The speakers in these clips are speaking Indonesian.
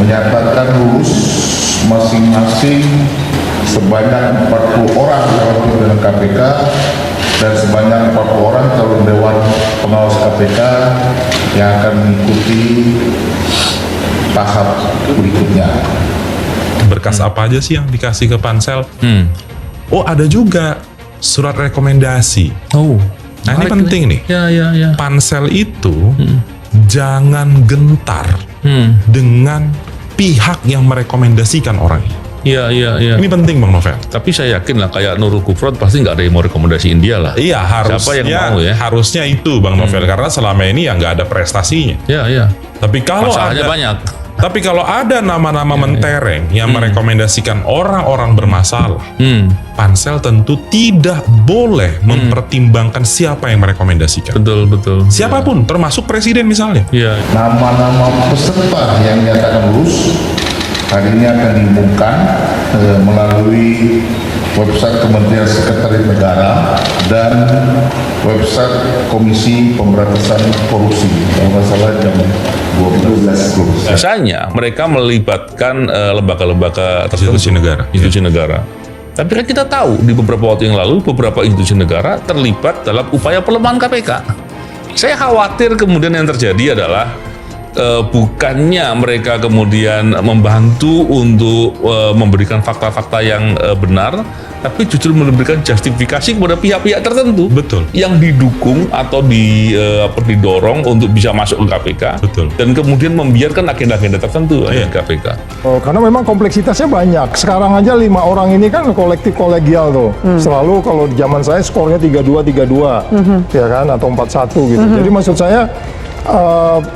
menyatakan lulus masing-masing sebanyak 40 orang calon pimpinan KPK dan sebanyak 40 orang calon Dewan Pengawas KPK yang akan mengikuti tahap berikutnya. Berkas apa aja sih yang dikasih ke pansel? Oh, ada juga surat rekomendasi. Oh, Nah, ini penting nih. Ya. Pansel itu jangan gentar dengan pihak yang merekomendasikan orang. Iya. Ini penting, Bang Novel. Tapi saya yakin lah kayak Nurul Gufron pasti nggak ada yang mau rekomendasiin dia lah. Iya, Siapa yang mau ya? harusnya itu, Bang Novel, karena selama ini ya nggak ada prestasinya. Iya. Tapi kalau Masalahnya ada banyak. Tapi kalau ada nama-nama mentereng yang merekomendasikan orang-orang bermasalah, pansel tentu tidak boleh mempertimbangkan siapa yang merekomendasikan. Betul. Siapapun, termasuk presiden misalnya. Iya. Nama-nama peserta yang dinyatakan lulus hari ini akan diumumkan melalui website Kementerian Sekretariat Negara dan website Komisi Pemberantasan Korupsi. Kalau nggak salah jam 12. Misalnya mereka melibatkan lembaga-lembaga Institusi negara. institusi negara. Tapi kan kita tahu di beberapa waktu yang lalu beberapa institusi negara terlibat dalam upaya pelemahan KPK. Saya khawatir kemudian yang terjadi adalah bukannya mereka kemudian membantu untuk memberikan fakta-fakta yang benar, tapi justru memberikan justifikasi kepada pihak-pihak tertentu. Betul. Yang didukung atau didorong untuk bisa masuk ke KPK. Betul. Dan kemudian membiarkan agenda-agenda tertentu di KPK. Oh, karena memang kompleksitasnya banyak. Sekarang aja 5 orang ini kan kolektif kolegial tuh. Selalu kalau di zaman saya skornya 3-2, ya kan, atau 4-1 gitu. Jadi maksud saya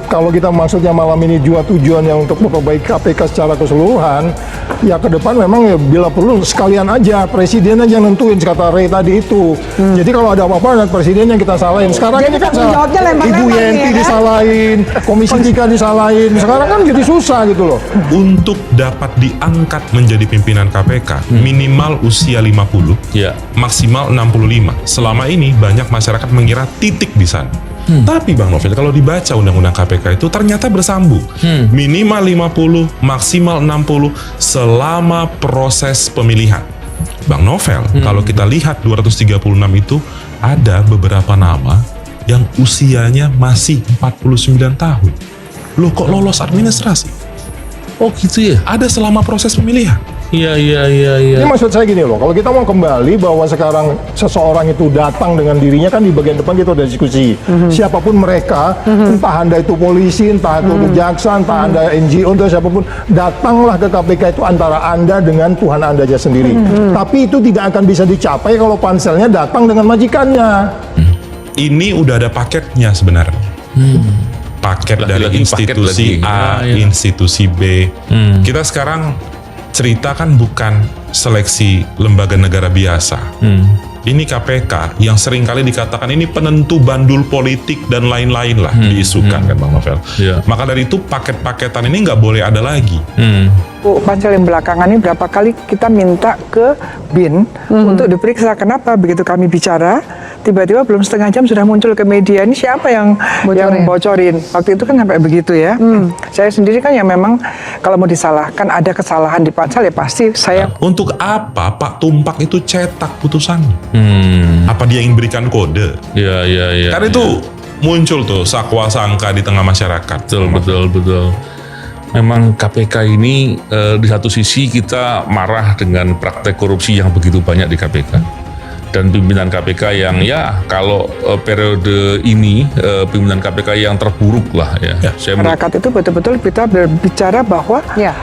kalau kita maksudnya malam ini tujuannya untuk memperbaiki KPK secara keseluruhan, ya ke depan memang ya bila perlu sekalian aja presiden aja yang nentuin, kata Ray tadi itu. Jadi kalau ada apa-apa dan presiden yang kita salahin. Sekarang Jadi ini kan tanggung jawabnya lempar-lempar Ibu nih, Yenti ya kan? disalahin, Komisi 3 disalahin. Sekarang kan jadi susah gitu loh. Untuk dapat diangkat menjadi pimpinan KPK, minimal usia 50, Ya. maksimal 65. Selama ini banyak masyarakat mengira titik di sana. Tapi Bang Novel, kalau dibaca Undang-Undang KPK itu ternyata bersambung. Minimal 50, maksimal 60 selama proses pemilihan. Bang Novel, kalau kita lihat 236 itu ada beberapa nama yang usianya masih 49 tahun. Loh, kok lolos administrasi? Oh gitu ya? Ada selama proses pemilihan. Iya. Ini maksud saya gini loh, kalau kita mau kembali bahwa sekarang seseorang itu datang dengan dirinya, kan di bagian depan kita udah diskusi. Siapapun mereka, entah Anda itu polisi, entah itu jaksa, entah Anda NGO, entah siapapun, datanglah ke KPK itu antara Anda dengan Tuhan Anda aja sendiri. Tapi itu tidak akan bisa dicapai kalau panselnya datang dengan majikannya. Ini udah ada paketnya sebenarnya. Paket dari Lagi-lagi paket institusi lagi. A, Ya. institusi B. Kita sekarang cerita kan bukan seleksi lembaga negara biasa. Ini KPK yang seringkali dikatakan ini penentu bandul politik dan lain-lain lah diisukan kan Bang Novel. Iya. Maka dari itu paket-paketan ini nggak boleh ada lagi. Bu, pansel yang belakangan ini berapa kali kita minta ke BIN untuk diperiksa. Kenapa begitu kami bicara, tiba-tiba belum setengah jam sudah muncul ke media. Ini siapa yang bocorin? Waktu itu kan sampai begitu ya. Saya sendiri kan yang memang kalau mau disalahkan, ada kesalahan di pansel ya pasti saya. Untuk apa Pak Tumpak itu cetak putusannya? Apa dia ingin berikan kode? Iya. Karena itu muncul tuh sakwa sangka di tengah masyarakat. Betul. Memang KPK ini di satu sisi kita marah dengan praktek korupsi yang begitu banyak di KPK. Dan pimpinan KPK yang ya kalau periode ini pimpinan KPK yang terburuk lah ya. Saya Masyarakat itu betul-betul kita berbicara bahwa Ya.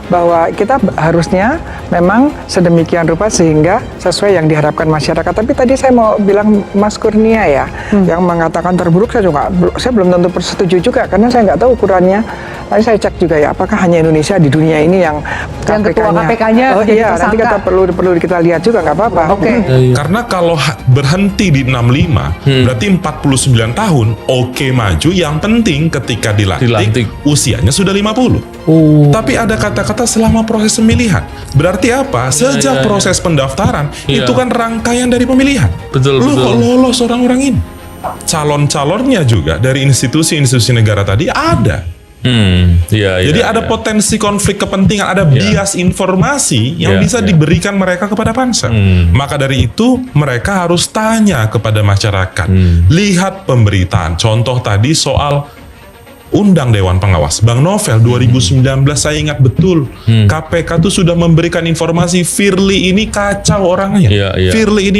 bahwa kita harusnya memang sedemikian rupa sehingga sesuai yang diharapkan masyarakat. Tapi tadi saya mau bilang Mas Kurnia ya, yang mengatakan terburuk, saya belum tentu setuju juga karena saya nggak tahu ukurannya. Tadi saya cek juga ya, apakah hanya Indonesia di dunia ini yang ketua KPK-nya Oh jadi iya, nanti kita tersangka. perlu kita lihat juga nggak apa-apa. Oke. Karena kalau berhenti di 65, berarti 49 tahun, oke maju. Yang penting ketika dilantik, usianya sudah 50. Tapi ada kata-kata selama proses pemilihan. Berarti apa? Sejak proses pendaftaran, itu kan rangkaian dari pemilihan. Betul. Kok lolos orang-orang ini? Calon-calonnya juga dari institusi-institusi negara tadi ada. Iya, Jadi iya, ada iya. potensi konflik kepentingan, ada bias informasi yang Iya, bisa iya. diberikan mereka kepada pansel. Maka dari itu mereka harus tanya kepada masyarakat. Lihat pemberitaan. Contoh tadi soal undang Dewan Pengawas. Bang Novel 2019 saya ingat betul. KPK tuh sudah memberikan informasi Firly ini kacau orangnya. Iya, iya. Firly ini